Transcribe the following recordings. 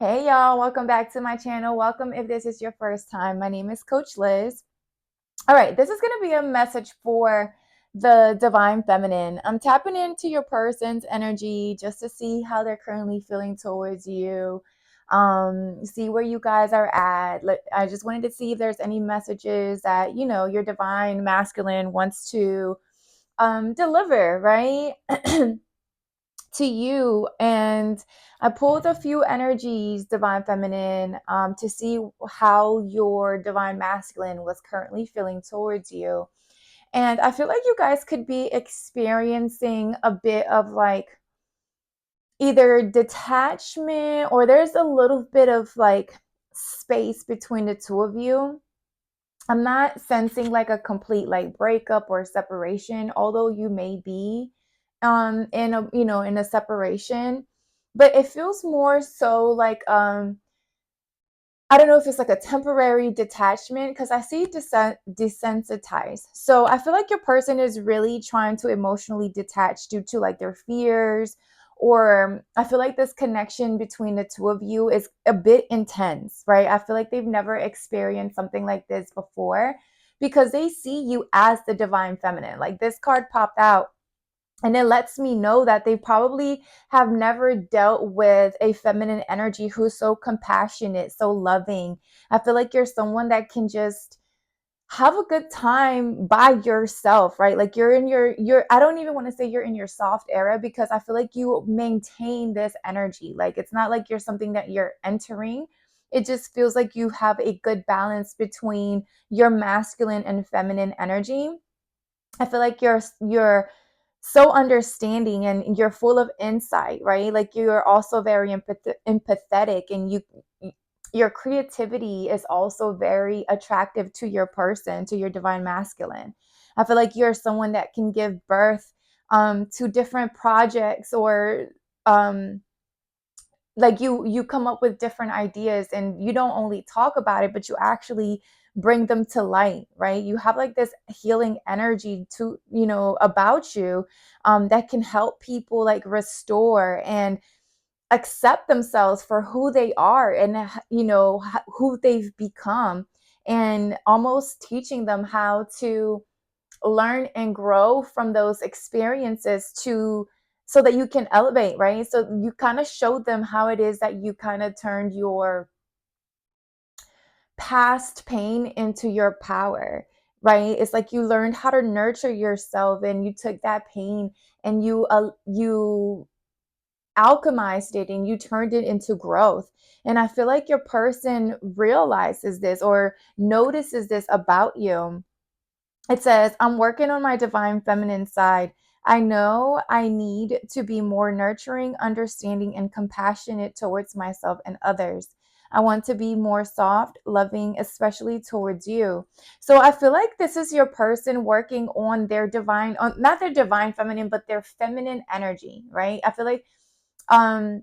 Hey y'all, welcome back to my channel. Welcome if this is your first time. My name is Coach Liz. All right, this is going to be a message for the divine feminine. I'm tapping into your person's energy just to see how they're currently feeling towards you. See where you guys are at. I just wanted to see if there's any messages that, your divine masculine wants to deliver, right? to you. And I pulled a few energies, divine feminine, to see how your divine masculine was currently feeling towards you. And I feel like you guys could be experiencing a bit of like either detachment, or there's a little bit of like space between the two of you. I'm not sensing like a complete like breakup or separation, although you may be in a in a separation, but it feels more so like I don't know if it's like a temporary detachment because I see desensitized. So I feel like your person is really trying to emotionally detach due to like their fears, or I feel like this connection between the two of you is a bit intense, right? I feel like they've never experienced something like this before because they see you as the divine feminine. Like this card popped out, and it lets me know that they probably have never dealt with a feminine energy who's so compassionate, so loving. I feel like you're someone that can just have a good time by yourself, right? Like you're in your I don't even want to say you're in your soft era because I feel like you maintain this energy. Like it's not like you're something that you're entering. It just feels like you have a good balance between your masculine and feminine energy. I feel like you're so understanding and you're full of insight, right? Like you're also very empathetic, and your creativity is also very attractive to your person, to your divine masculine. I feel like you're someone that can give birth to different projects, or um, like you come up with different ideas, and you don't only talk about it but you actually bring them to light, right? You have like this healing energy to about you, that can help people like restore and accept themselves for who they are, and who they've become, and almost teaching them how to learn and grow from those experiences to so that you can elevate, right? So you kind of showed them how it is that you kind of turned your past pain into your power, right? It's like you learned how to nurture yourself, and you took that pain and you alchemized it and you turned it into growth. And I feel like your person realizes this or notices this about you. It says, I'm working on my divine feminine side. I know I need to be more nurturing, understanding, and compassionate towards myself and others. I want to be more soft, loving, especially towards you. So I feel like this is your person working on their divine, on not their divine feminine, but their feminine energy, right? I feel like um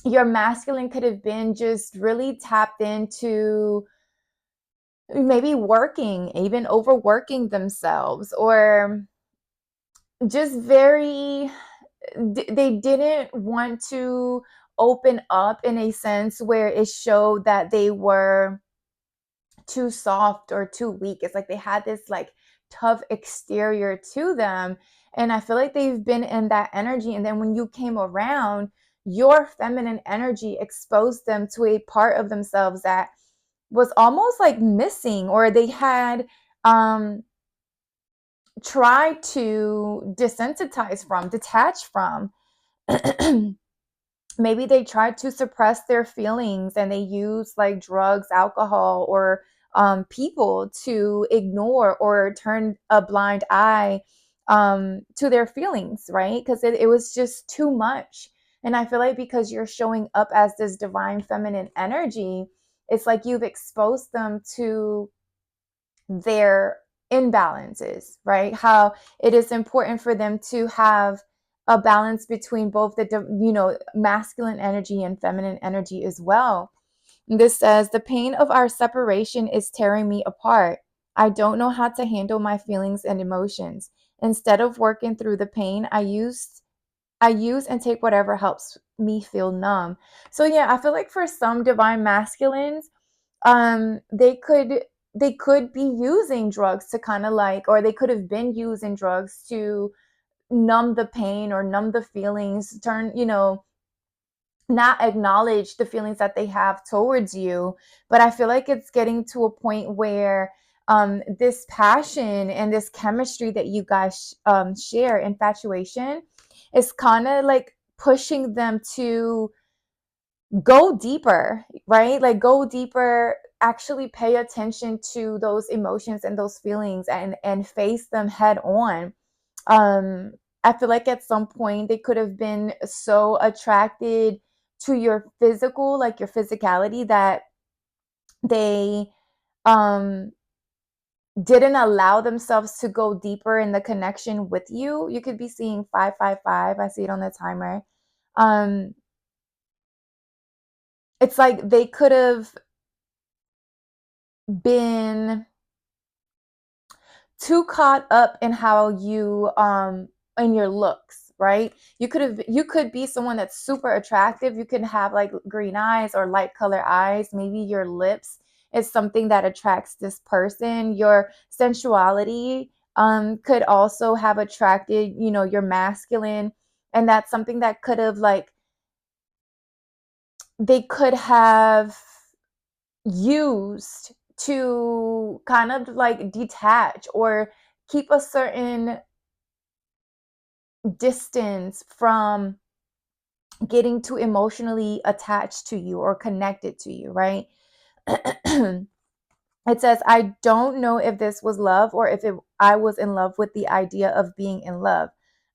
your masculine could have been just really tapped into maybe working, even overworking themselves, or just very, they didn't want to open up in a sense where it showed that they were too soft or too weak. It's like they had this like tough exterior to them. And I feel like they've been in that energy. And then when you came around, your feminine energy exposed them to a part of themselves that was almost like missing, or they had um tried to desensitize from, detach from. Maybe they tried to suppress their feelings and they used like drugs, alcohol, or people to ignore or turn a blind eye to their feelings, right? Because it was just too much. And I feel like because you're showing up as this divine feminine energy, it's like you've exposed them to their imbalances, right? How it is important for them to have a balance between both the masculine energy and feminine energy as well. This says, the pain of our separation is tearing me apart. I don't know how to handle my feelings and emotions. Instead of working through the pain, I use and take whatever helps me feel numb. So yeah, I feel like for some divine masculines, they could be using drugs to kind of like, or they could have been using drugs to numb the pain or numb the feelings, turn, not acknowledge the feelings that they have towards you. But I feel like it's getting to a point where this passion and this chemistry that you guys share, infatuation, is kind of like pushing them to go deeper, right? Like go deeper, actually pay attention to those emotions and those feelings, and face them head on. um I feel like at some point they could have been so attracted to your physical, like your physicality, that they um didn't allow themselves to go deeper in the connection with you. You could be seeing 555. I see it on the timer. um it's like they could have been too caught up in how you in your looks, right? You could be someone that's super attractive. You could have like green eyes or light color eyes. Maybe your lips is something that attracts this person. Your sensuality could also have attracted, your masculine, and that's something that could have like they could have used to kind of like detach or keep a certain distance from getting too emotionally attached to you or connected to you, right? It says, I don't know if this was love or if I was in love with the idea of being in love.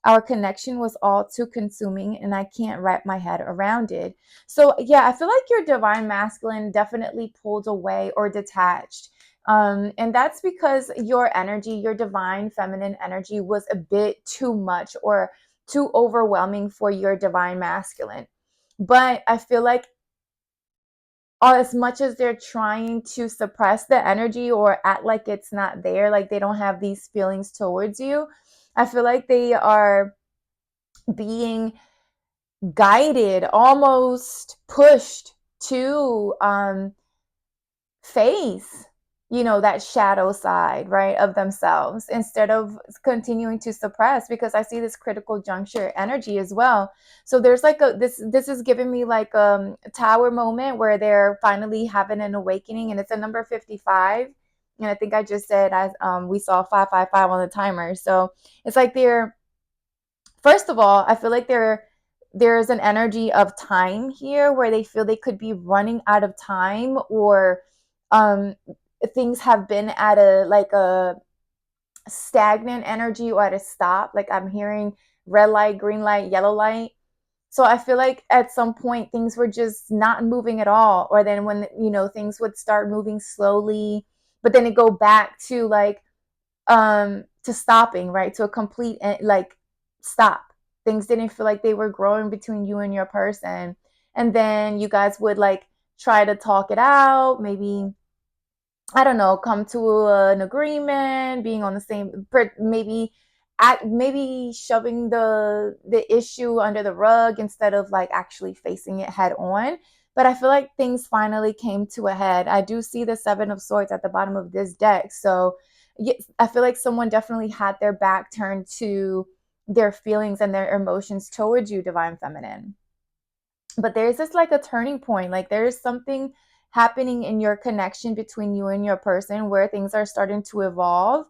Our connection was all too consuming and I can't wrap my head around it. So, yeah, I feel like your divine masculine definitely pulled away or detached. And that's because your energy, your divine feminine energy, was a bit too much or too overwhelming for your divine masculine. But I feel like as much as they're trying to suppress the energy or act like it's not there, like they don't have these feelings towards you, I feel like they are being guided, almost pushed to face, that shadow side, right, of themselves, instead of continuing to suppress, because I see this critical juncture energy as well. So there's like this is giving me like a tower moment where they're finally having an awakening, and it's a number 55. And I think I just said, as we saw 555 on the timer. So it's like they're, first of all, I feel like there's an energy of time here where they feel they could be running out of time, or um things have been at a stagnant energy or at a stop. Like I'm hearing red light, green light, yellow light. So I feel like at some point things were just not moving at all, or then when things would start moving slowly, but then it go back to like to stopping, right, to a complete like stop. Things didn't feel like they were growing between you and your person, and then you guys would like try to talk it out, maybe, I don't know, come to an agreement, being on the same, maybe maybe shoving the issue under the rug instead of like actually facing it head on. But I feel like things finally came to a head. I do see the 7 of Swords at the bottom of this deck. So yes, I feel like someone definitely had their back turned to their feelings and their emotions towards you, divine feminine. But there's this like a turning point, like there's something happening in your connection between you and your person where things are starting to evolve.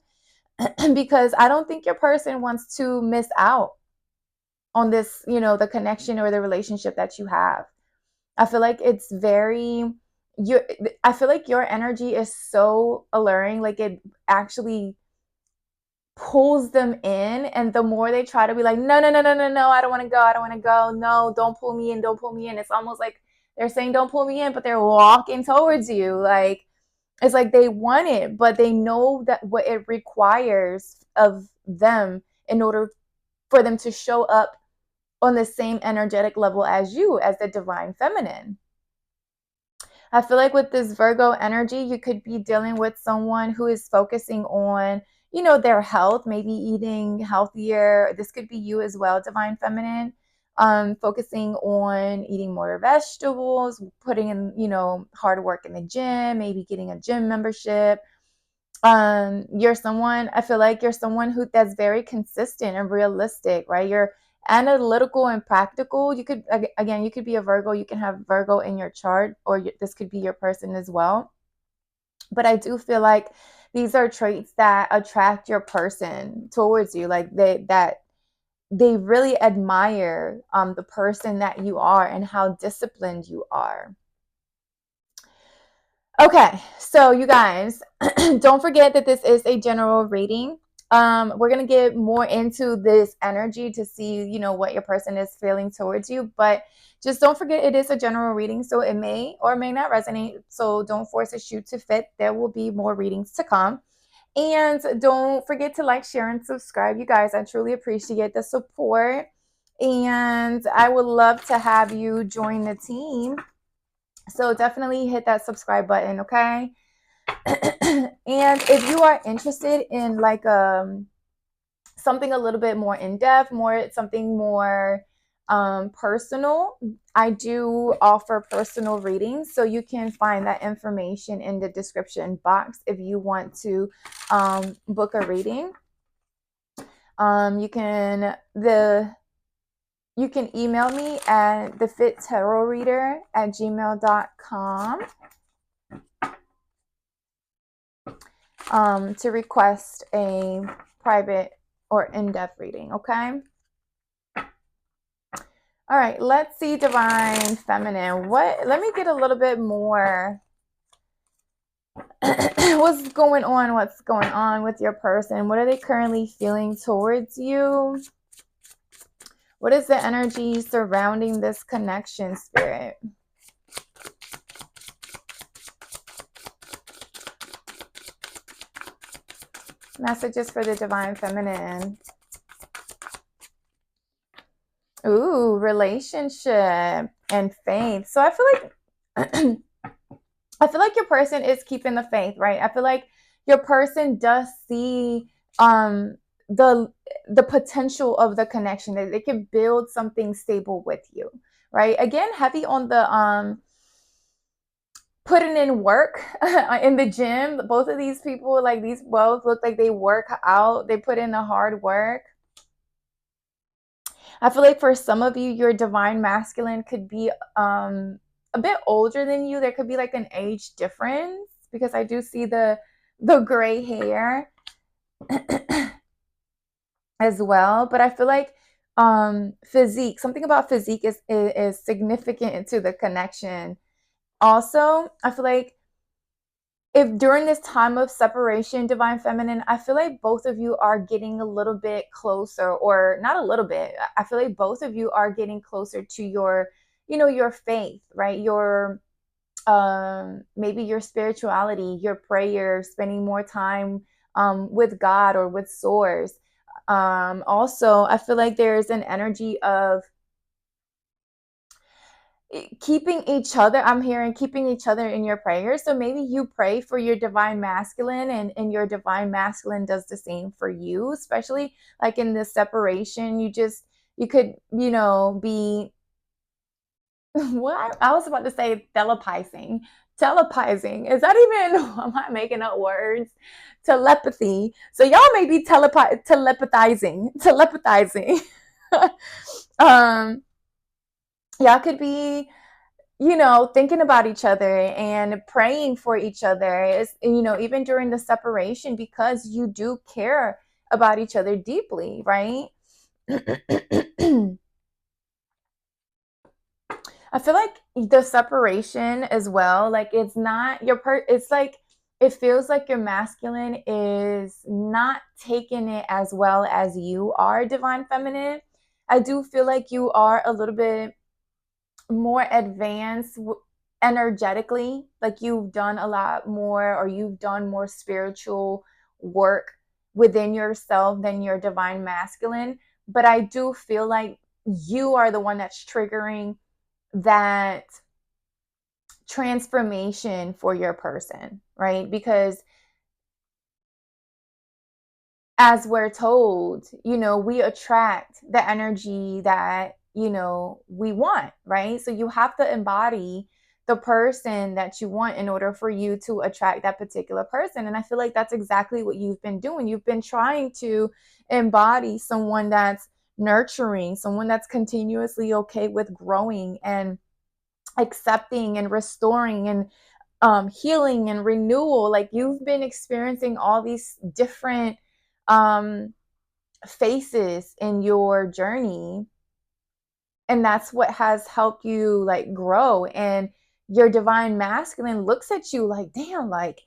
Because I don't think your person wants to miss out on this, the connection or the relationship that you have. I feel like it's very, you I feel like your energy is so alluring, like it actually pulls them in. And the more they try to be like, no, no, no, no, no, no, I don't want to go, I don't want to go, no, don't pull me in, don't pull me in, it's almost like they're saying don't pull me in, but they're walking towards you. Like it's like they want it, but they know that what it requires of them in order for them to show up on the same energetic level as you, as the divine feminine. I feel like with this Virgo energy, you could be dealing with someone who is focusing on, their health, maybe eating healthier. This could be you as well, divine feminine. focusing on eating more vegetables, putting in, hard work in the gym, maybe getting a gym membership. You're someone, I feel like you're someone that's very consistent and realistic, right? You're analytical and practical. You could, again, you could be a Virgo. You can have Virgo in your chart, or this could be your person as well. But I do feel like these are traits that attract your person towards you. Like they really admire the person that you are and how disciplined you are. Okay, so you guys, don't forget that this is a general reading. We're gonna get more into this energy to see, what your person is feeling towards you. But just don't forget it is a general reading, so it may or may not resonate. So don't force a shoe to fit. There will be more readings to come. And don't forget to like, share, and subscribe. You guys, I truly appreciate the support. And I would love to have you join the team. So definitely hit that subscribe button, okay? And if you are interested in like something a little bit more in-depth, something more personal, I do offer personal readings. So you can find that information in the description box if you want to book a reading. You can email me at thefittarotreader@gmail.com to request a private or in-depth reading, okay? All right, let's see Divine Feminine. Let me get a little bit more. What's going on with your person? What are they currently feeling towards you? What is the energy surrounding this connection, Spirit? Messages for the Divine Feminine. Ooh, relationship and faith. So I feel like your person is keeping the faith, right? I feel like your person does see the potential of the connection, that they can build something stable with you, right? Again, heavy on the putting in work in the gym. Both of these people, like these both look like they work out. They put in the hard work. I feel like for some of you, your divine masculine could be a bit older than you. There could be like an age difference, because I do see the gray hair as well. But I feel like physique, something about physique is significant to the connection. Also, I feel like if during this time of separation, Divine Feminine, I feel like both of you are getting a little bit closer, or not a little bit. I feel like both of you are getting closer to your, your faith, right? Your maybe your spirituality, your prayer, spending more time with God or with Source. Also, I feel like there's an energy of keeping each other, I'm hearing keeping each other in your prayers. So maybe you pray for your divine masculine, and your divine masculine does the same for you, especially like in this separation. You could, be what I was about to say, telepathizing. Is that even, am I making up words? Telepathy. So y'all may be telepathizing. Y'all could be, thinking about each other and praying for each other, is, even during the separation, because you do care about each other deeply, right? I feel like the separation as well, like it's not it's like it feels like your masculine is not taking it as well as you are, Divine Feminine. I do feel like you are a little bit more advanced energetically, like you've done a lot more, or you've done more spiritual work within yourself than your divine masculine. But I do feel like you are the one that's triggering that transformation for your person, right? Because as we're told, we attract the energy that we want, right? So you have to embody the person that you want in order for you to attract that particular person. And I feel like that's exactly what you've been doing. You've been trying to embody someone that's nurturing, someone that's continuously okay with growing and accepting and restoring and healing and renewal. Like you've been experiencing all these different um, phases in your journey, and that's what has helped you like grow. And your divine masculine looks at you like, damn, like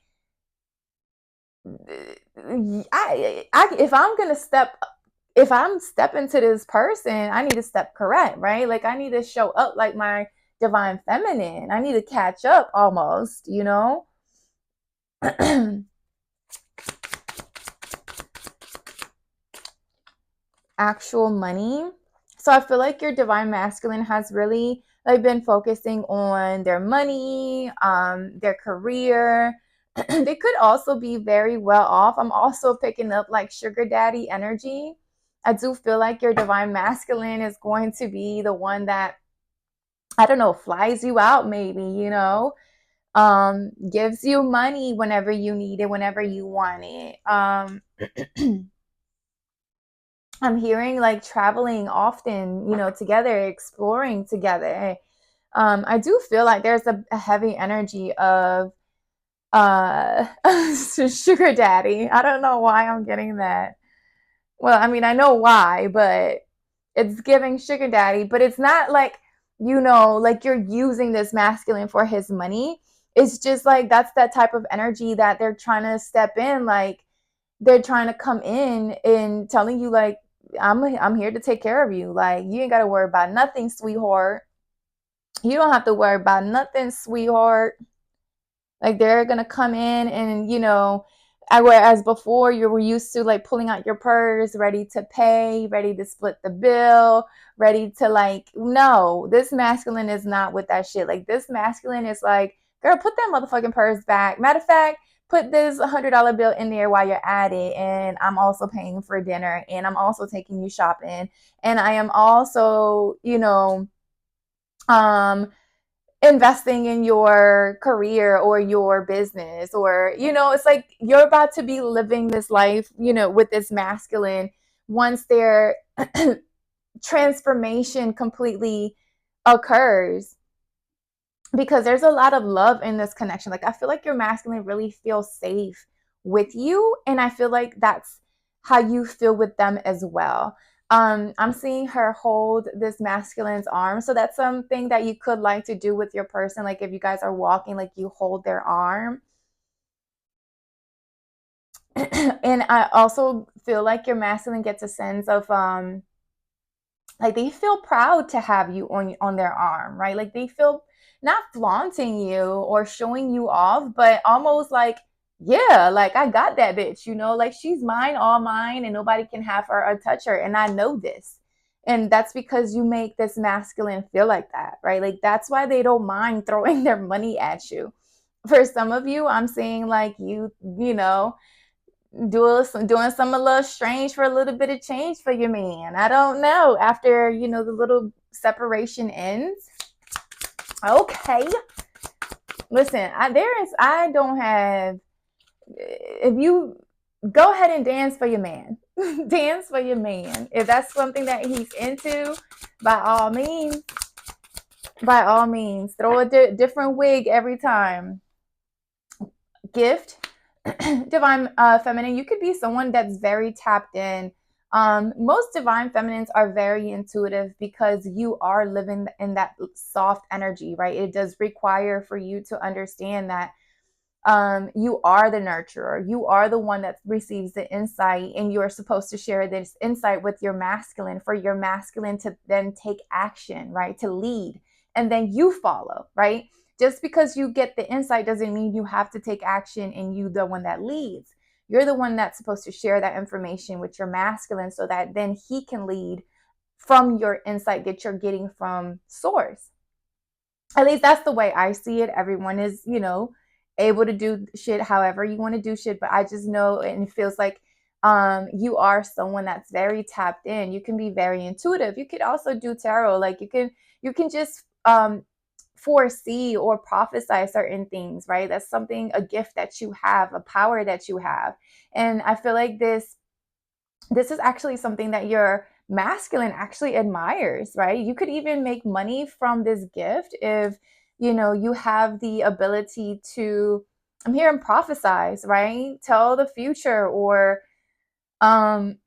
if I'm gonna step, if I'm stepping to this person, I need to step correct, right? Like I need to show up like my divine feminine. I need to catch up almost, Actual money. So I feel like your divine masculine has really like been focusing on their money, their career. They could also be very well off. I'm also picking up like sugar daddy energy. I do feel like your divine masculine is going to be the one that, I don't know, flies you out maybe, gives you money whenever you need it, whenever you want it. I'm hearing like traveling often, together, exploring together. I do feel like there's a heavy energy of sugar daddy. I don't know why I'm getting that. Well, I mean, I know why, but it's giving sugar daddy, but it's not like, like you're using this masculine for his money. It's just like that's that type of energy that they're trying to step in, like they're trying to come in and telling you like, I'm here to take care of you. Like you ain't got to worry about nothing, sweetheart. You don't have to worry about nothing, sweetheart. Like they're gonna come in and whereas before you were used to like pulling out your purse, ready to pay, ready to split the bill, ready to like, no, this masculine is not with that shit. Like this masculine is like, girl, put that motherfucking purse back. Matter of fact, put this $100 bill in there while you're at it, and I'm also paying for dinner, and I'm also taking you shopping, and I am also, um investing in your career or your business, or it's like you're about to be living this life with this masculine once their transformation completely occurs, because there's a lot of love in this connection. Like I feel like your masculine really feels safe with you, and I feel like that's how you feel with them as well. I'm seeing her hold this masculine's arm, so that's something that you could like to do with your person. Like if you guys are walking, like you hold their arm. And I also feel like your masculine gets a sense of like they feel proud to have you on their arm, right? Like they feel not flaunting you or showing you off, but almost like, yeah, like I got that bitch, like she's mine, all mine, and nobody can have her or touch her, and I know this. And that's because you make this masculine feel like that, right? Like that's why they don't mind throwing their money at you. For some of you, I'm saying like doing some a little strange for a little bit of change for your man. I don't know. After the little separation ends. Okay. Listen, I don't have. If you go ahead and dance for your man, dance for your man. If that's something that he's into, by all means, throw a different wig every time. Gift. Divine feminine, you could be someone that's very tapped in. Most divine feminines are very intuitive because you are living in that soft energy, right? It does require for you to understand that you are the nurturer. You are the one that receives the insight, and you're supposed to share this insight with your masculine for your masculine to then take action, right? To lead, and then you follow, right? Just because you get the insight doesn't mean you have to take action and you the one that leads. You're the one that's supposed to share that information with your masculine so that then he can lead from your insight that you're getting from source. At least that's the way I see it. Everyone is, able to do shit however you want to do shit. But I just know, and it feels like you are someone that's very tapped in. You can be very intuitive. You could also do tarot. Like you can just foresee or prophesy certain things, right? That's something, a gift that you have, a power that you have. And I feel like this is actually something that your masculine actually admires, right? You could even make money from this gift if you have the ability to, I'm hearing prophesize, right? Tell the future, or um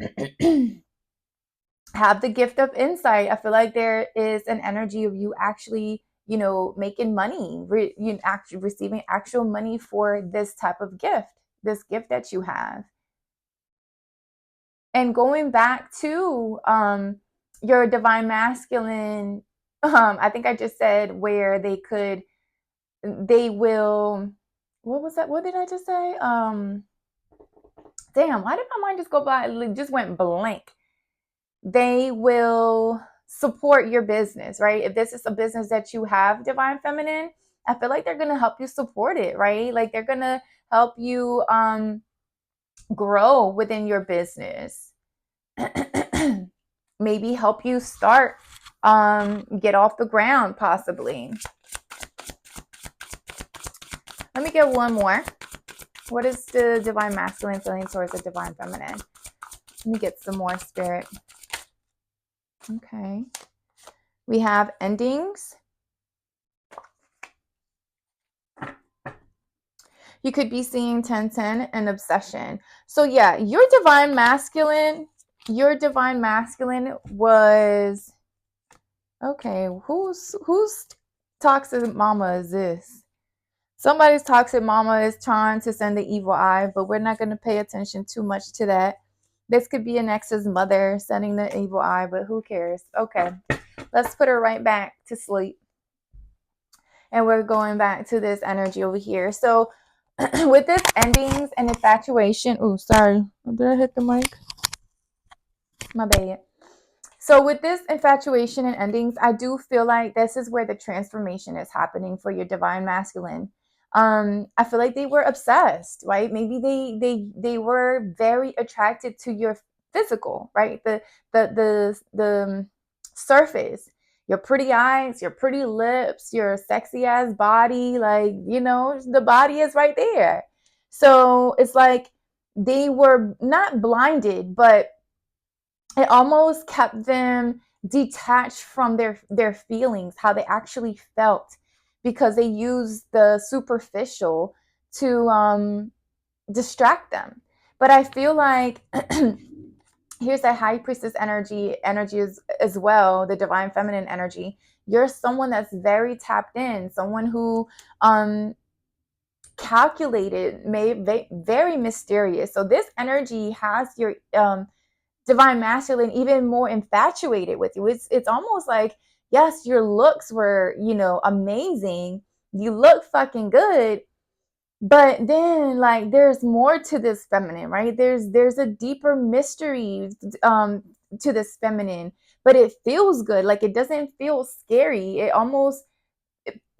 have the gift of insight. I feel like there is an energy of you actually, making money, you actually receiving actual money for this type of gift, this gift that you have. And going back to your divine masculine, I think I just said where they will, what was that? What did I just say? Damn, why did my mind just go by? It just went blank. They will support your business, right? If this is a business that you have, divine feminine, I feel like they're going to help you support it, right? Like they're going to help you grow within your business. Maybe help you start, get off the ground, possibly. Let me get one more. What is the divine masculine feeling towards the divine feminine? Let me get some more, spirit. Okay. We have endings. You could be seeing 1010 and obsession. So yeah, your divine masculine was, okay, whose toxic mama is this? Somebody's toxic mama is trying to send the evil eye, but we're not going to pay attention too much to that. This could be an ex's mother sending the evil eye, but who cares? Okay, let's put her right back to sleep. And we're going back to this energy over here. So with this endings and infatuation, oh, sorry, did I hit the mic? My bad. So with this infatuation and endings, I do feel like this is where the transformation is happening for your divine masculine. I feel like they were obsessed, right? Maybe they were very attracted to your physical, right? The surface, your pretty eyes, your pretty lips, your sexy ass body, like, the body is right there. So it's like they were not blinded, but it almost kept them detached from their feelings, how they actually felt, because they used the superficial to distract them. But I feel like here's a high priestess energy as well, the divine feminine energy. You're someone that's very tapped in, someone who calculated, very mysterious. So this energy has your divine masculine even more infatuated with you. It's almost like, yes, your looks were, amazing. You look fucking good. But then, like, there's more to this feminine, right? There's a deeper mystery to this feminine, but it feels good. Like, it doesn't feel scary.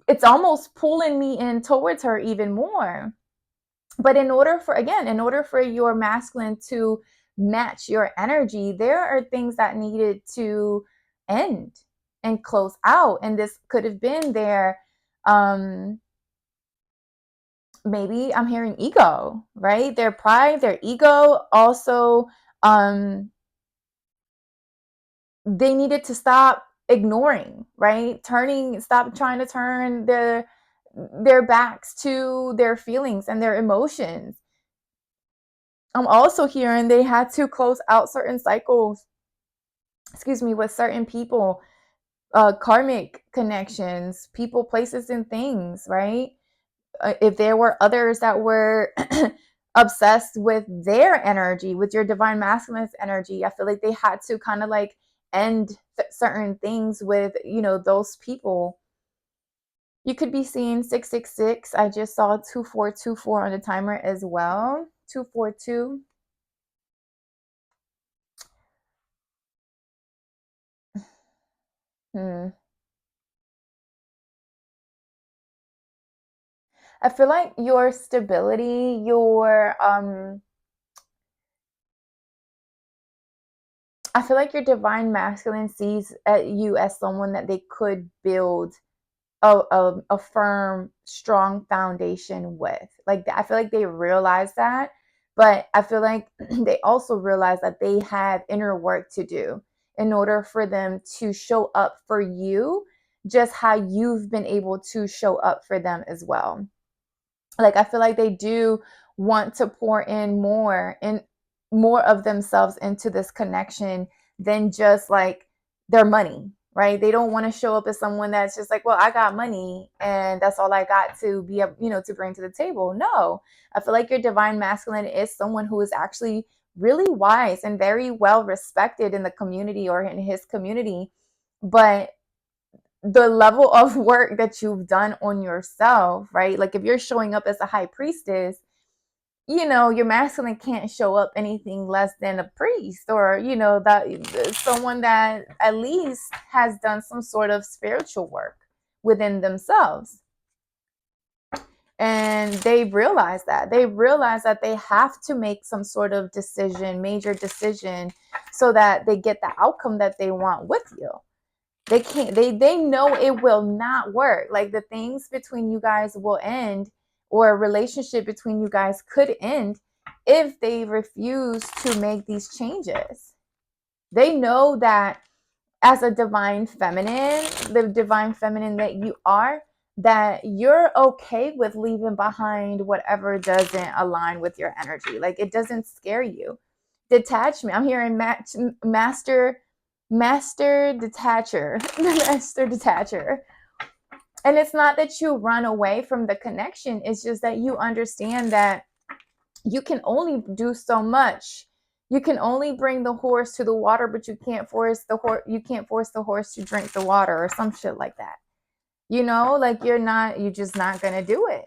It's almost pulling me in towards her even more. But in order for your masculine to match your energy, there are things that needed to end and close out. And this could have been their, maybe I'm hearing ego, right? Their pride, their ego. Also, they needed to stop ignoring, right? Stop trying to turn their backs to their feelings and their emotions. I'm also hearing they had to close out certain cycles, with certain people, karmic connections, people, places, and things, right? If there were others that were obsessed with their energy, with your divine masculine's energy, I feel like they had to kind of like end certain things with, those people. You could be seeing 666. I just saw 2424 on the timer as well. 242. I feel like your stability, I feel like your divine masculine sees at you as someone that they could build a firm, strong foundation with. Like, I feel like they realize that, but I feel like they also realize that they have inner work to do in order for them to show up for you just how you've been able to show up for them as well. Like, I feel like they do want to pour in more of themselves into this connection than just like their money, right? They don't want to show up as someone that's just like, well, I got money and that's all I got to be able, to bring to the table. No, I feel like your divine masculine is someone who is actually really wise and very well respected in the community or in his community. But the level of work that you've done on yourself, right? Like, if you're showing up as a high priestess, your masculine can't show up anything less than a priest, or, that someone that at least has done some sort of spiritual work within themselves. And they realize that they have to make some sort of major decision, so that they get the outcome that they want with you. They can't, they know it will not work. Like, the things between you guys will end, or a relationship between you guys could end if they refuse to make these changes. They know that as a divine feminine, the divine feminine that you are, that you're okay with leaving behind whatever doesn't align with your energy. Like, it doesn't scare you. Detachment. I'm hearing master detacher, master detacher. And it's not that you run away from the connection. It's just that you understand that you can only do so much. You can only bring the horse to the water, but you can't force the horse to drink the water, or some shit like that. Like, you're just not gonna do it.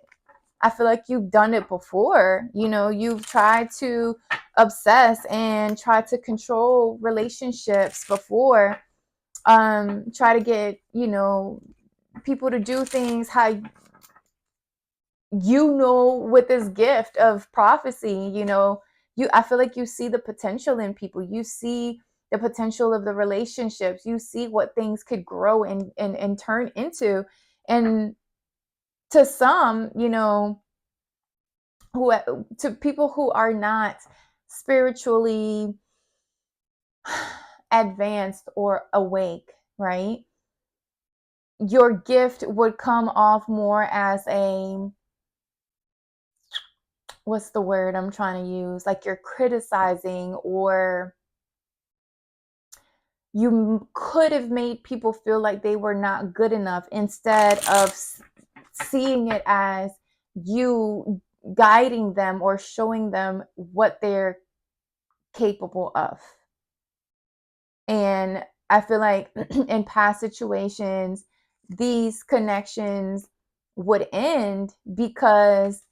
I feel like you've done it before. You've tried to obsess and try to control relationships before. Try to get, people to do things how, with this gift of prophecy, I feel like you see the potential in people. You see the potential of the relationships. You see what things could grow and turn into. And to some, to people who are not spiritually advanced or awake, right? Your gift would come off more as what's the word I'm trying to use? Like, you're criticizing, or you could have made people feel like they were not good enough, instead of seeing it as you guiding them or showing them what they're capable of. And I feel like in past situations, these connections would end because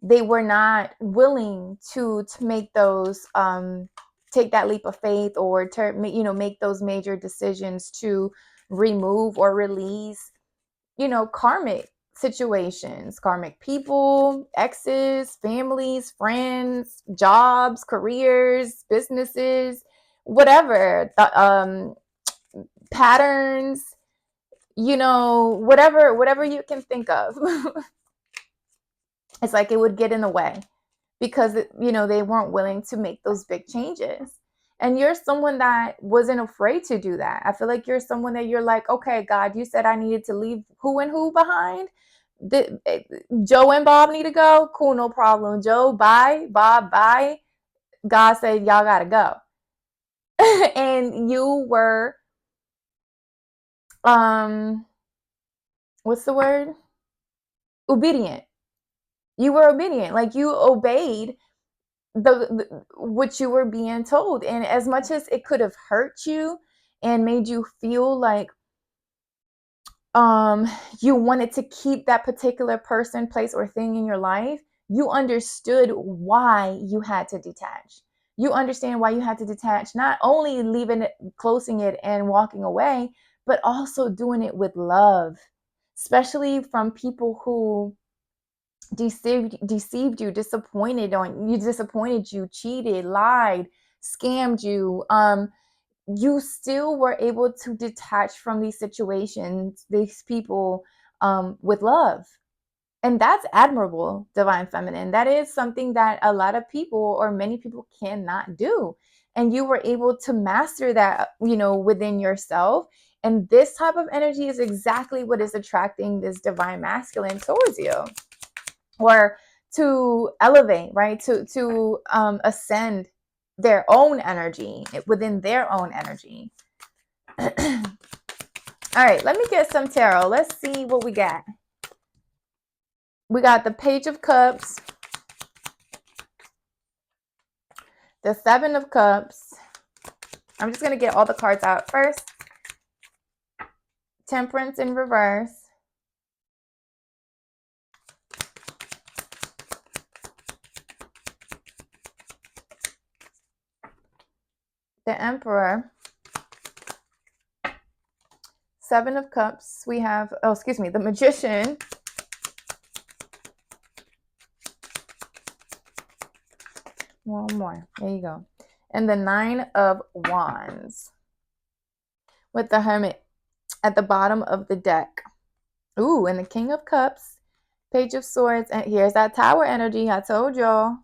they were not willing to make those take that leap of faith, or to make those major decisions to remove or release karmic situations, karmic people, exes, families, friends, jobs, careers, businesses, whatever, patterns, whatever you can think of. It's like it would get in the way because they weren't willing to make those big changes. And you're someone that wasn't afraid to do that. I feel like you're someone that you're like, okay, God, you said I needed to leave who and who behind. Joe and Bob need to go. Cool, no problem. Joe, bye. Bob, bye. God said, y'all gotta go. And you were, what's the word? Obedient. You were obedient. Like, you obeyed what you were being told. And as much as it could have hurt you and made you feel like you wanted to keep that particular person, place, or thing in your life, you understood why you had to detach. You understand why you had to detach, not only leaving it, closing it and walking away, but also doing it with love, especially from people who deceived you, disappointed you, cheated, lied, scammed you, you still were able to detach from these situations, these people, with love. And that's admirable, divine feminine. That is something that a lot of people, or many people, cannot do. And you were able to master that, within yourself. And this type of energy is exactly what is attracting this divine masculine towards you, or to elevate, right? To ascend their own energy, within their own energy. All right, let me get some tarot. Let's see what we got. We got the Page of Cups, the Seven of Cups. I'm just going to get all the cards out first. Temperance in reverse. The Emperor. Seven of Cups. We have, the Magician. One more. There you go. And the Nine of Wands, with the Hermit at the bottom of the deck. Ooh, and the King of Cups, Page of Swords, and here's that Tower energy. I told y'all.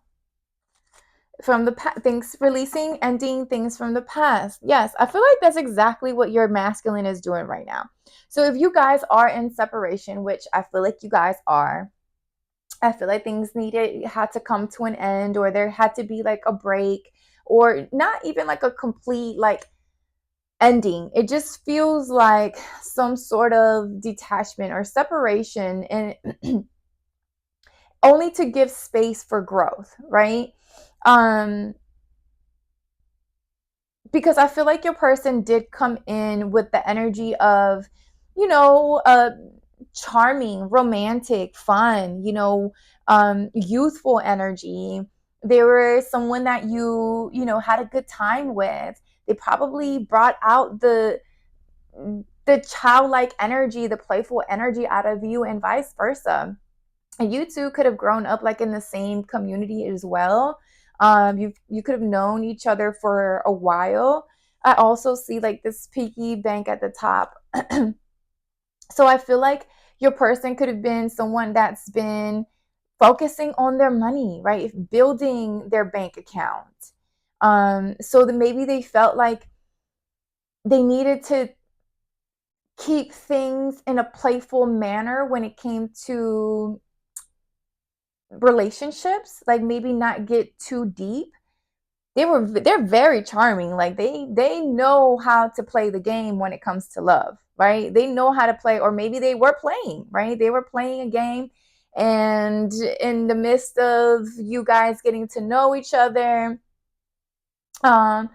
From the things releasing, ending things from the past. Yes, I feel like that's exactly what your masculine is doing right now. So if you guys are in separation, which I feel like you guys are, I feel like things had to come to an end, or there had to be like a break, or not even like a complete like ending. It just feels like some sort of detachment or separation, and only to give space for growth, right? Because I feel like your person did come in with the energy of, charming, romantic, fun, youthful energy. They were someone that had a good time with. They probably brought out the childlike energy, the playful energy out of you, and vice versa. And you two could have grown up like in the same community as well. You could have known each other for a while. I also see like this piggy bank at the top. So I feel like your person could have been someone that's been focusing on their money, right? Building their bank account. So that maybe they felt like they needed to keep things in a playful manner when it came to relationships, like maybe not get too deep. They're very charming. Like they know how to play the game when it comes to love, right? They know how to play, or maybe they were playing, right? They were playing a game, and in the midst of you guys getting to know each other, um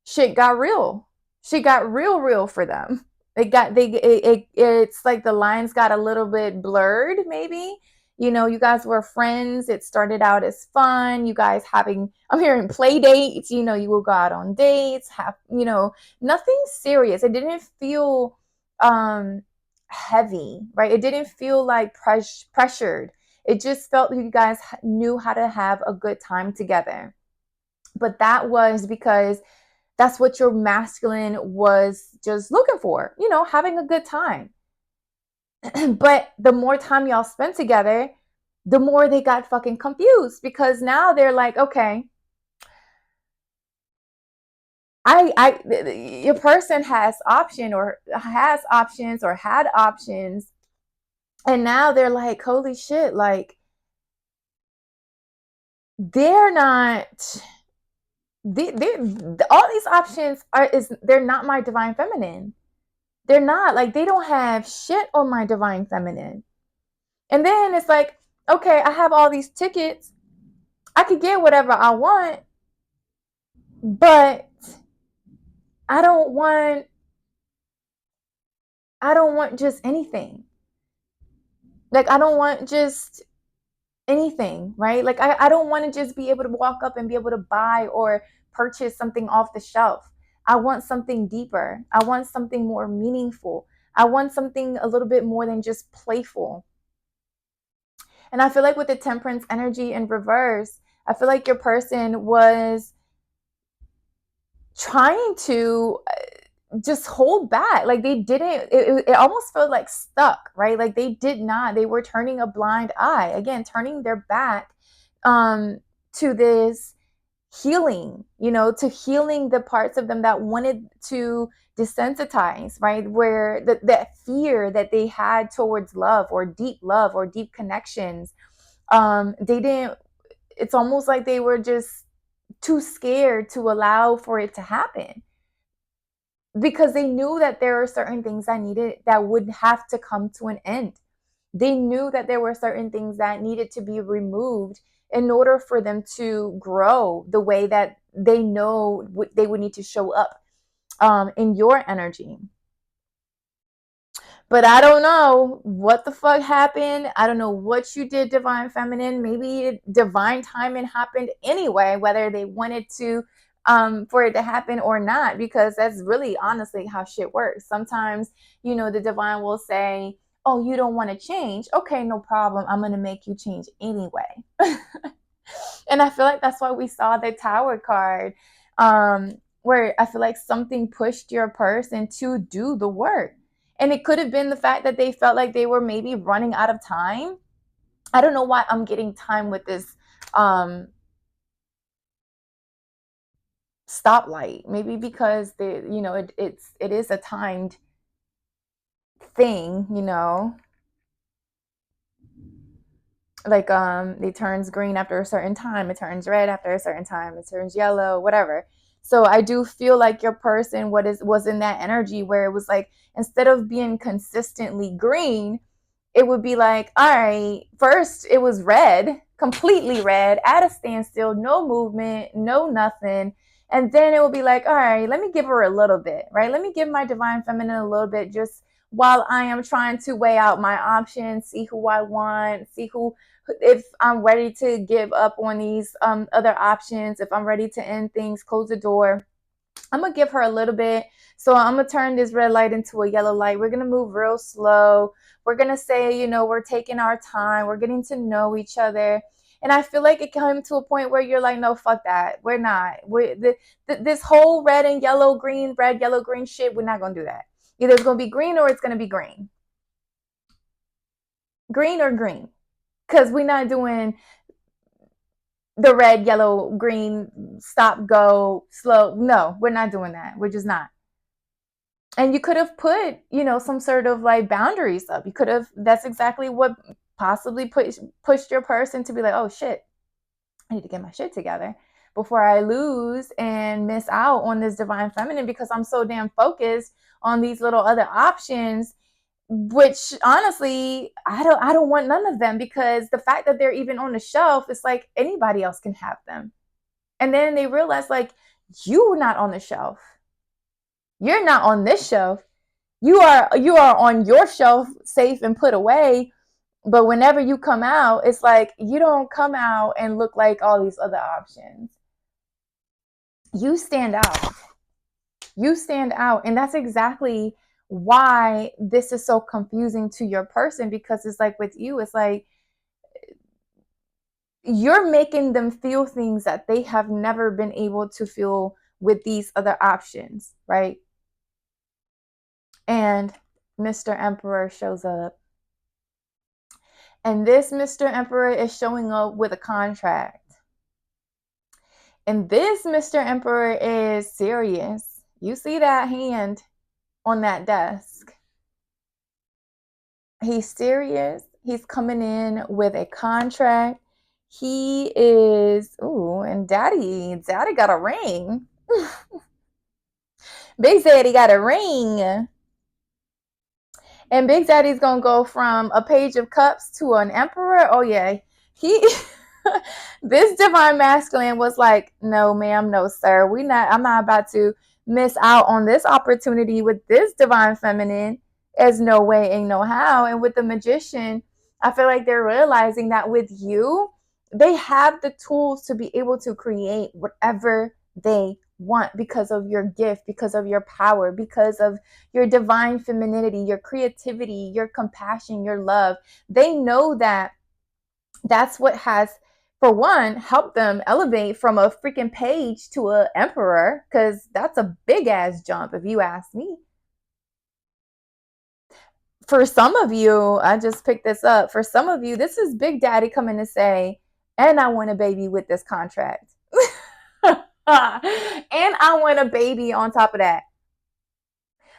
shit got real. She got real for them. It's like the lines got a little bit blurred, maybe. You guys were friends. It started out as fun. You guys having, I'm hearing play dates. You will go out on dates, have, nothing serious. It didn't feel heavy, right? It didn't feel like pressured. It just felt like you guys knew how to have a good time together. But that was because that's what your masculine was just looking for, having a good time. But the more time y'all spent together, the more they got fucking confused, because now they're like, okay, your person has options or had options, and now they're like, holy shit, like they're not. All these options they're not my divine feminine. They're not, like, they don't have shit on my divine feminine. And then it's like, okay, I have all these tickets. I could get whatever I want, but I don't want just anything. Like, I don't want just anything, right? Like, I don't want to just be able to walk up and be able to buy or purchase something off the shelf. I want something deeper. I want something more meaningful. I want something a little bit more than just playful. And I feel like with the temperance energy in reverse, I feel like your person was trying to just hold back. Like they didn't, it almost felt like stuck, right? Like they were turning a blind eye, again, turning their back um, to this healing, to healing the parts of them that wanted to desensitize, right? Where that fear that they had towards love or deep connections, they didn't, it's almost like they were just too scared to allow for it to happen, because they knew that there are certain things that would have to come to an end. They knew that there were certain things that needed to be removed in order for them to grow the way that they know they would need to show up in your energy. But I don't know what the fuck happened. I don't know what you did, Divine Feminine. Maybe divine timing happened anyway, whether they wanted to for it to happen or not, because that's really honestly how shit works. Sometimes, the divine will say, oh, you don't want to change. Okay, no problem. I'm going to make you change anyway. And I feel like that's why we saw the Tower card, where I feel like something pushed your person to do the work. And it could have been the fact that they felt like they were maybe running out of time. I don't know why I'm getting time with this stoplight. Maybe because it is a timed thing, like it turns green after a certain time, it turns red after a certain time, it turns yellow, whatever. So I do feel like your person was in that energy where it was like, instead of being consistently green, it would be like, all right, first it was red, completely red, at a standstill, no movement, no nothing. And then it will be like, all right, let me give her a little bit, right? Let me give my divine feminine a little bit, just while I am trying to weigh out my options, see who I want, see if I'm ready to give up on these other options, if I'm ready to end things, close the door. I'm gonna give her a little bit. So I'm gonna turn this red light into a yellow light. We're gonna move real slow. We're gonna say, we're taking our time. We're getting to know each other. And I feel like it came to a point where you're like, no, fuck that. We're not. This whole red and yellow, green, red, yellow, green shit, we're not gonna do that. Either it's gonna be green or it's gonna be green. Green or green. Because we're not doing the red, yellow, green, stop, go, slow. No, we're not doing that. We're just not. And you could have put, some sort of like boundaries up. You could have, that's exactly what possibly pushed your person to be like, oh shit, I need to get my shit together before I lose and miss out on this divine feminine, because I'm so damn focused on these little other options, which honestly, I don't want none of them, because the fact that they're even on the shelf, it's like anybody else can have them. And then they realize, like, you're not on the shelf. You're not on this shelf. You are on your shelf, safe and put away. But whenever you come out, it's like you don't come out and look like all these other options. You stand out. You stand out. And that's exactly why this is so confusing to your person, because it's like with you, it's like you're making them feel things that they have never been able to feel with these other options, right? And Mr. Emperor shows up. And this Mr. Emperor is showing up with a contract. And this Mr. Emperor is serious. You see that hand on that desk. He's serious. He's coming in with a contract. He is, ooh, and daddy got a ring. Big Daddy got a ring. And Big Daddy's gonna go from a page of cups to an emperor. Oh yeah. He this divine masculine was like, no, ma'am, no, sir. I'm not about to miss out on this opportunity with this divine feminine. There's no way, ain't no how. And with the magician, I feel like they're realizing that with you, they have the tools to be able to create whatever they want, because of your gift, because of your power, because of your divine femininity, your creativity, your compassion, your love. They know that that's what has, for one, help them elevate from a freaking page to a emperor, because that's a big ass jump if you ask me. For some of you, I just picked this up. For some of you, this is Big Daddy coming to say, and I want a baby with this contract. And I want a baby on top of that.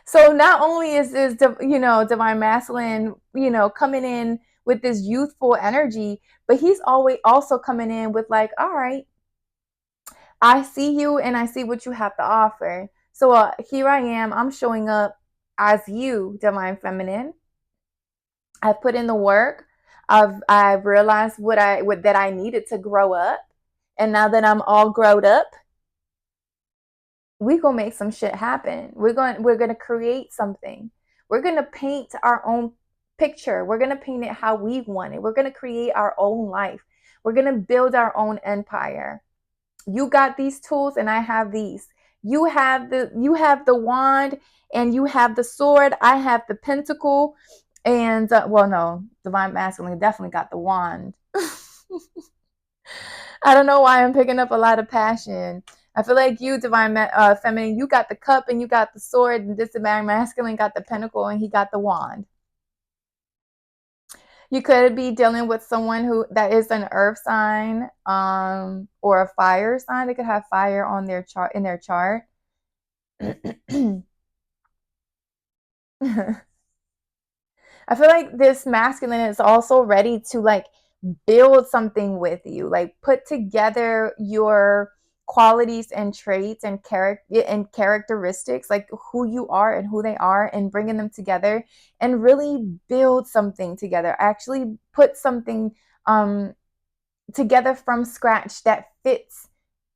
So not only is this, divine masculine, coming in with this youthful energy, but he's always also coming in with like, all right, I see you and I see what you have to offer. So here I am. I'm showing up as you, divine feminine. I've put in the work. I've realized what that I needed to grow up, and now that I'm all grown up, we gonna make some shit happen. We're gonna create something. We're gonna paint our own picture. We're gonna paint it how we want it. We're gonna create our own life. We're gonna build our own empire. You got these tools, and I have these. You have the wand, and you have the sword. I have the pentacle, and well, no, divine masculine definitely got the wand. I don't know why I'm picking up a lot of passion. I feel like you, divine feminine, you got the cup and you got the sword, and this divine masculine got the pentacle and he got the wand. You could be dealing with someone who that is an earth sign, or a fire sign. They could have fire on their chart in their chart. I feel like this masculine is also ready to like build something with you, like put together your qualities and traits and characteristics, like who you are and who they are, and bringing them together and really build something together. Actually put something together from scratch that fits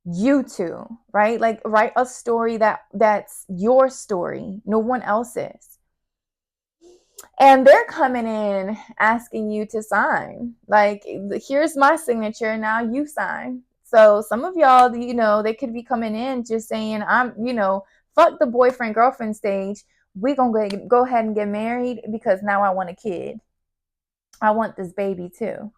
you two, right? Like write a story that's your story, no one else's. And they're coming in asking you to sign. Like, here's my signature, now you sign. So some of y'all, they could be coming in just saying, fuck the boyfriend girlfriend stage. We gonna go ahead and get married because now I want a kid. I want this baby too.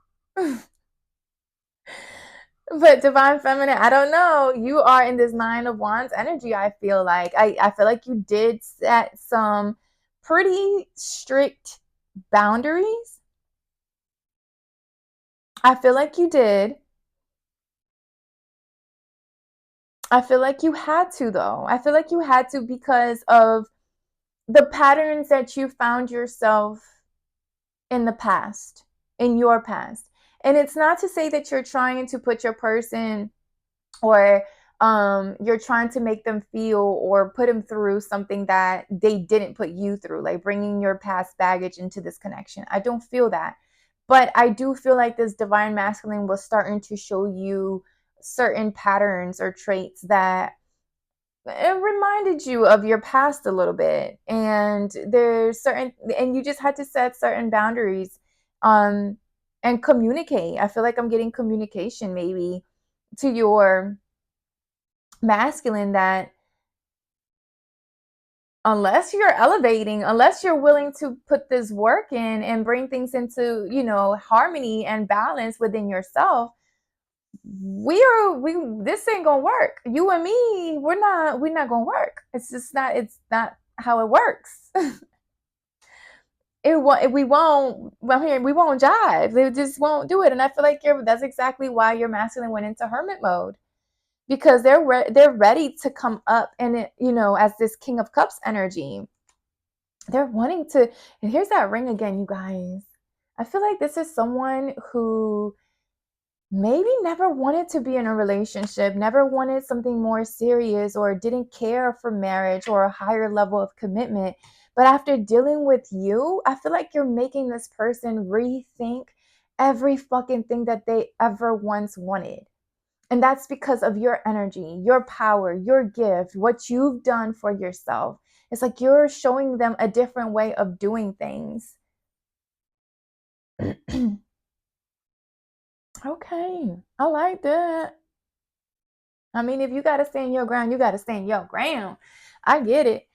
But divine feminine, I don't know. You are in this 9 of Wands energy. I feel like I feel like you did set some pretty strict boundaries. I feel like you did. I feel like you had to, though. I feel like you had to because of the patterns that you found yourself in the past, in your past. And it's not to say that you're trying to put your person, or you're trying to make them feel or put them through something that they didn't put you through, like bringing your past baggage into this connection. I don't feel that. But I do feel like this divine masculine was starting to show you certain patterns or traits that it reminded you of your past a little bit. And you just had to set certain boundaries, um and communicate. I feel like I'm getting communication maybe to your masculine, that unless you're elevating, unless you're willing to put this work in and bring things into, harmony and balance within yourself, we this ain't gonna work. You and me, we're not gonna work. It's not how it works. We won't, we won't jive. They just won't do it. And I feel like that's exactly why your masculine went into hermit mode, because they're ready to come up, and as this King of Cups energy, they're wanting to. And here's that ring again, you guys. I feel like this is someone who maybe never wanted to be in a relationship, never wanted something more serious, or didn't care for marriage or a higher level of commitment. But after dealing with you, I feel like you're making this person rethink every fucking thing that they ever once wanted. And that's because of your energy, your power, your gift, what you've done for yourself. It's like you're showing them a different way of doing things. Okay, I like that. I mean, if you got to stand your ground, you got to stand your ground. I get it.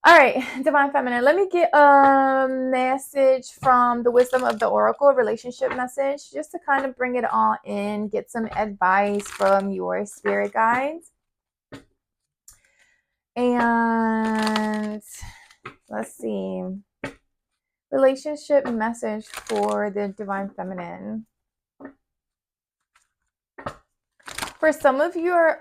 All right, Divine Feminine, let me get a message from the Wisdom of the Oracle, a relationship message, just to kind of bring it all in, get some advice from your spirit guides. And let's see. Relationship message for the Divine Feminine. For some of your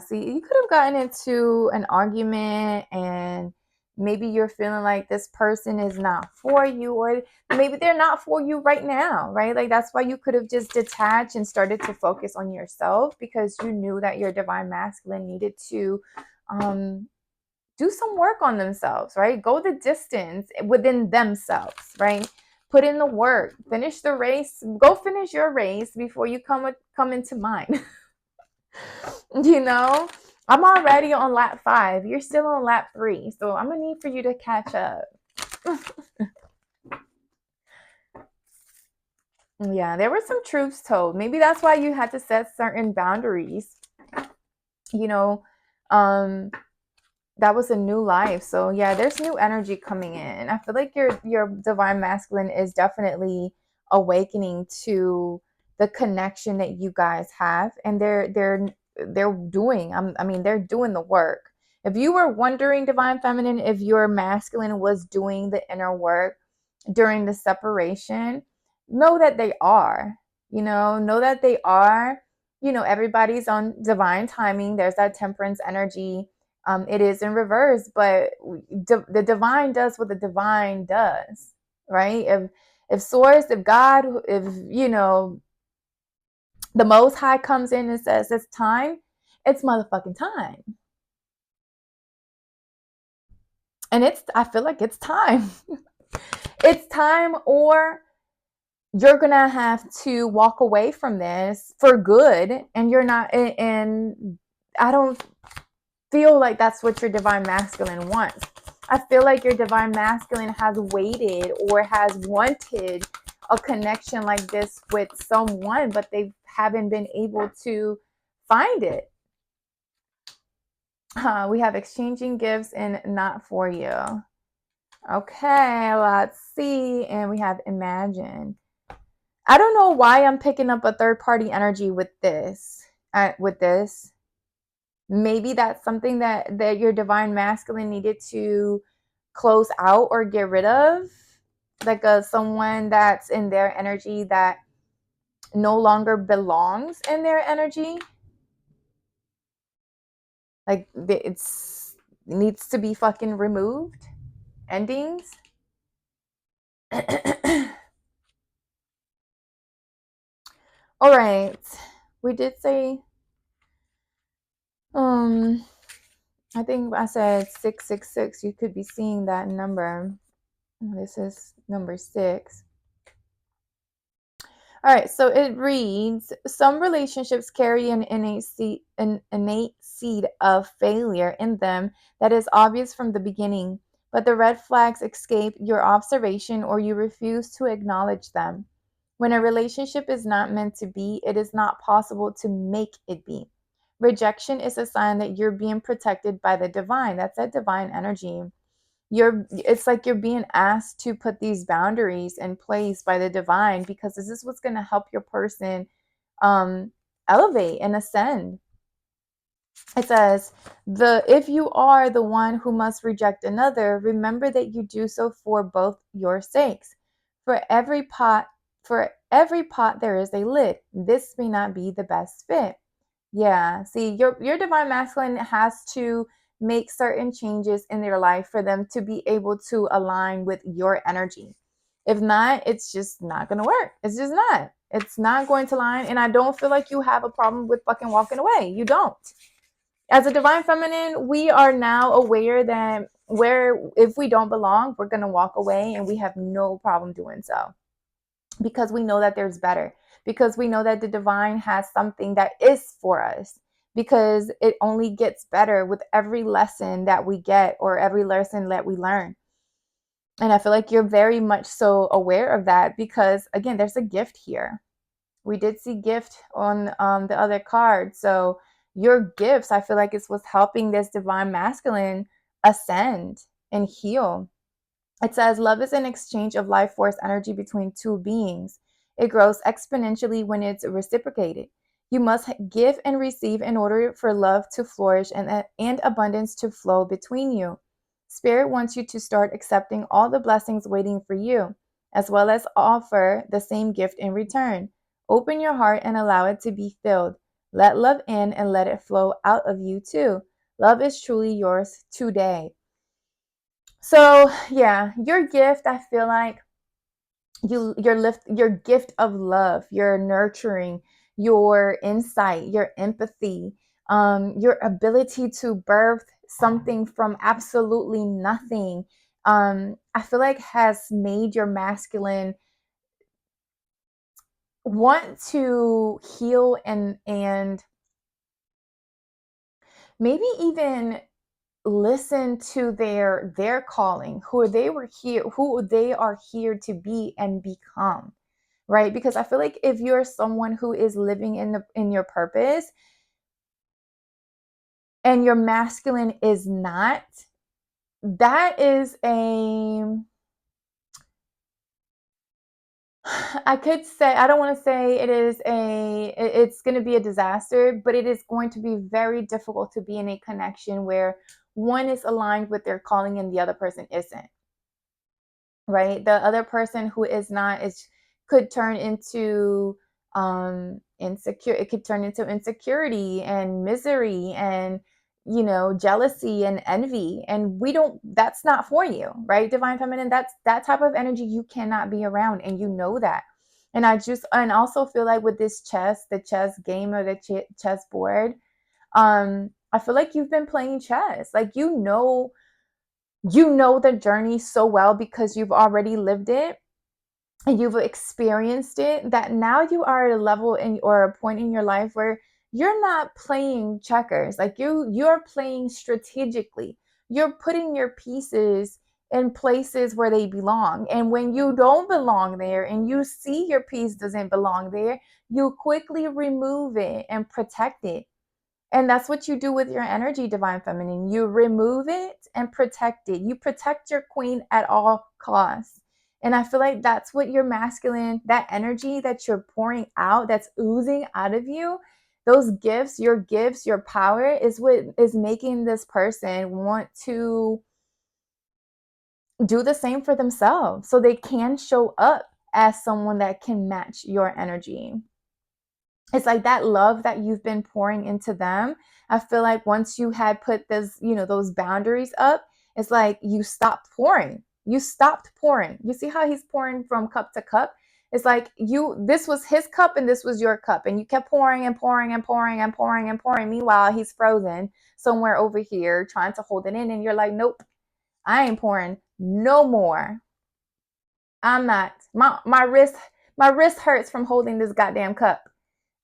see, you could have gotten into an argument and maybe you're feeling like this person is not for you, or maybe they're not for you right now, right? Like that's why you could have just detached and started to focus on yourself, because you knew that your divine masculine needed to do some work on themselves, right? Go the distance within themselves, right? Put in the work, finish the race, go finish your race before you come into mine. You know, I'm already on lap 5. You're still on lap 3. So I'm going to need for you to catch up. Yeah, there were some truths told. Maybe that's why you had to set certain boundaries. You know, that was a new life. So yeah, there's new energy coming in. I feel like your divine masculine is definitely awakening to the connection that you guys have, and they're doing they're doing the work. If you were wondering, divine feminine, if your masculine was doing the inner work during the separation, know that they are. Know that they are. Everybody's on divine timing. There's that temperance energy. It is in reverse, but the divine does what the divine does, right? If source, if God, if the Most High comes in and says it's time, it's motherfucking time. And I feel like it's time. It's time, or you're gonna have to walk away from this for good, and you're not. And I don't feel like that's what your divine masculine wants. I feel like your divine masculine has waited or has wanted a connection like this with someone, but they haven't been able to find it. We have exchanging gifts and not for you. Okay, let's see. And we have imagine. I don't know why I'm picking up a third party energy with this. Maybe that's something that your divine masculine needed to close out or get rid of, like someone that's in their energy that no longer belongs in their energy. Like it needs to be fucking removed. Endings. All right, we did say I think I said 666. You could be seeing that number. This is number 6. All right, so it reads, some relationships carry an innate seed of failure in them that is obvious from the beginning, but the red flags escape your observation or you refuse to acknowledge them. When a relationship is not meant to be, it is not possible to make it be. Rejection is a sign that you're being protected by the divine. That's that divine energy. It's like you're being asked to put these boundaries in place by the divine, because this is what's going to help your person elevate and ascend. It says, if you are the one who must reject another, remember that you do so for both your sakes. For every pot there is a lid. This may not be the best fit. Yeah, see, your divine masculine has to make certain changes in their life for them to be able to align with your energy. If not, it's just not going to work. It's just not. It's not going to align. And I don't feel like you have a problem with fucking walking away. You don't. As a divine feminine, we are now aware that if we don't belong, we're going to walk away, and we have no problem doing so, because we know that there's better, because we know that the divine has something that is for us, because it only gets better with every lesson that we get or every lesson that we learn. And I feel like you're very much so aware of that, because again, there's a gift here. We did see gift on the other card. So your gifts, I feel like, is what's helping this divine masculine ascend and heal. It says love is an exchange of life force energy between two beings. It grows exponentially when it's reciprocated. You must give and receive in order for love to flourish and abundance to flow between you. Spirit wants you to start accepting all the blessings waiting for you, as well as offer the same gift in return. Open your heart and allow it to be filled. Let love in and let it flow out of you too. Love is truly yours today. So yeah, your gift, I feel like your gift of love, your nurturing, your insight, your empathy, your ability to birth something from absolutely nothing, I feel like has made your masculine want to heal and maybe even listen to their calling, who they are here to be and become, right? Because I feel like if you're someone who is living in your purpose and your masculine is not, that is a, I could say, I don't want to say it's going to be a disaster, but it is going to be very difficult to be in a connection where one is aligned with their calling and the other person isn't, right? The other person who is not is could turn into insecure. It could turn into insecurity and misery and jealousy and envy, and we don't, that's not for you, right? Divine feminine, that's that type of energy you cannot be around, and you know that. And and also feel like with this the chess game, or the chess board, I feel like you've been playing chess, like the journey so well because you've already lived it and you've experienced it, that now you are at a level or a point in your life where you're not playing checkers. Like you're playing strategically. You're putting your pieces in places where they belong. And when you don't belong there and you see your piece doesn't belong there, you quickly remove it and protect it. And that's what you do with your energy, divine feminine. You remove it and protect it. You protect your queen at all costs. And I feel like that's what your masculine, that energy that you're pouring out, that's oozing out of you, those gifts, your power is what is making this person want to do the same for themselves so they can show up as someone that can match your energy. It's like that love that you've been pouring into them. I feel like once you had put those boundaries up, it's like you stopped pouring. You stopped pouring. You see how he's pouring from cup to cup? It's like this was his cup and this was your cup, and you kept pouring and pouring and pouring and pouring and pouring. Meanwhile, he's frozen somewhere over here trying to hold it in, and you're like, nope, I ain't pouring no more. I'm not. My wrist hurts from holding this goddamn cup.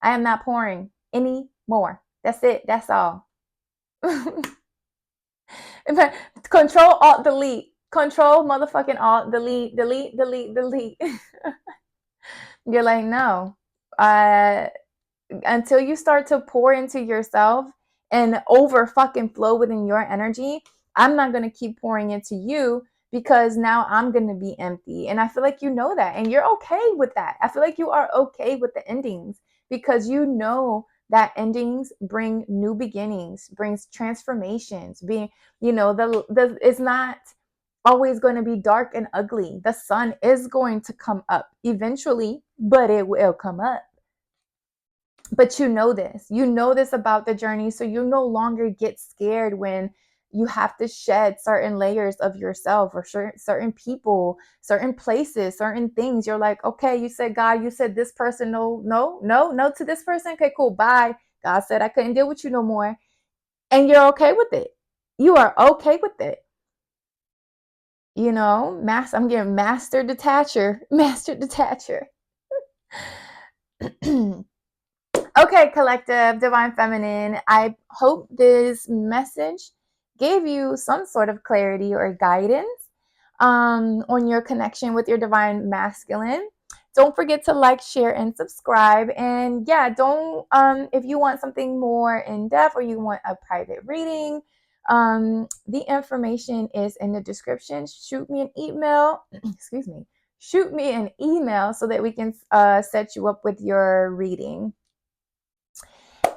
I am not pouring any more. That's it. That's all. Control Alt Delete. Control motherfucking Alt Delete. Delete. Delete. Delete. You're like, no. Uh, until you start to pour into yourself and over fucking flow within your energy, I'm not going to keep pouring into you because now I'm going to be empty. And I feel like you know that and you're okay with that. I feel like you are okay with the endings because you know that endings bring new beginnings, brings transformations, being, it's not always going to be dark and ugly. The sun is going to come up eventually, but it will come up. But you know this about the journey, so you no longer get scared when you have to shed certain layers of yourself or certain people, certain places, certain things. You're like, okay, you said, God, you said this person, no, no, no, no to this person. Okay, cool, bye. God said I couldn't deal with you no more. And you're okay with it. You are okay with it. I'm getting master detacher. Master detacher. Okay, collective, divine feminine. I hope this message gave you some sort of clarity or guidance on your connection with your divine masculine. Don't forget to like, share, and subscribe. And yeah, don't if you want something more in depth or you want a private reading, The information is in the description. Shoot me an email. Excuse me. Shoot me an email so that we can set you up with your reading.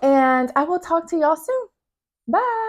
And I will talk to y'all soon. Bye.